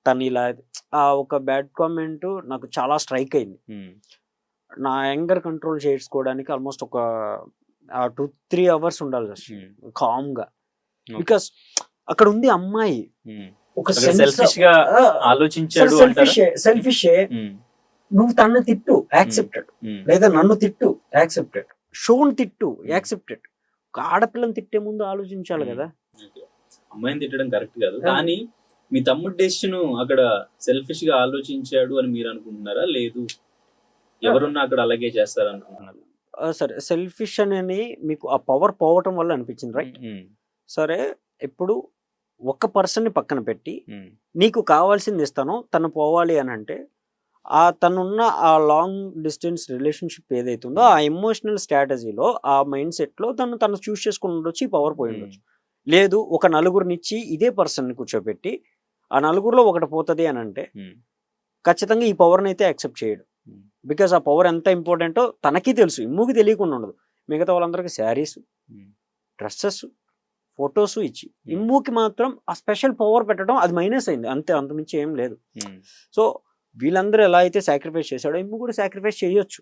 తను ఇలా ఆ ఒక బ్యాడ్ కామెంట్ నాకు చాలా స్ట్రైక్ అయింది. నా యాంగర్ కంట్రోల్ చేసుకోవడానికి ఆల్మోస్ట్ ఒక 2-3 అవర్స్ ఉండాలి కామ్ గా. బికాస్ అక్కడ ఉంది అమ్మాయి ఒక సెల్ఫిష్ గా ఆలోచించాడు, సెల్ఫిష్. నువ్వు తనని తిట్టు యాక్సెప్టెడ్, లేదా నన్ను తిట్టు యాక్సెప్టెడ్, షోన్ తిట్టు యాక్సెప్టెడ్. ఒక ఆడపిల్లని తిట్టే ముందు ఆలోచించాలి కదా. అమ్మాయిని తిట్టడం కరెక్ట్ కాదు, కానీ మీ తమ్ముడు డెసిషన్ అక్కడ సెల్ఫిష్ గా ఆలోచించాడు అని మీరు అనుకుంటున్నారా? లేదు ఎవరున్నా అక్కడ అలాగే చేస్తారు అనుకుంటున్నారు? సరే, సెల్ఫిష్ అని మీకు ఆ పవర్ పోవటం వల్ల అనిపించింది, రైట్? సరే, ఇప్పుడు ఒక్క పర్సన్ని పక్కన పెట్టి నీకు కావాల్సింది ఇస్తాను, తను పోవాలి అని అంటే తనున్న ఆ లాంగ్ డిస్టెన్స్ రిలేషన్షిప్ ఏదైతుందో ఆ ఎమోషనల్ స్ట్రాటజీలో ఆ మైండ్ సెట్లో తను చూస్ చేసుకుని ఉండొచ్చు, ఈ పవర్ పోయి ఉండొచ్చు. లేదు, ఒక నలుగురినిచ్చి ఇదే పర్సన్ని కూర్చోబెట్టి ఆ నలుగురిలో ఒకటి పోతుంది అని అంటే ఖచ్చితంగా ఈ పవర్ని అయితే యాక్సెప్ట్ చేయడు. బికాస్ ఆ పవర్ ఎంత ఇంపార్టెంటో తనకి తెలుసు, ఇమ్ముకి తెలియకుండా ఉండదు. మిగతా వాళ్ళందరికీ శారీస్, డ్రెస్సెస్, ఫొటోస్ ఇచ్చి ఇమ్ముకి మాత్రం ఆ స్పెషల్ పవర్ పెట్టడం అది మైనస్ అయింది, అంతే, అంతమించి ఏం లేదు. సో వీళ్ళందరూ ఎలా అయితే సాక్రిఫైస్ చేశాడో ఇమ్ము కూడా సాక్రిఫైస్ చేయొచ్చు.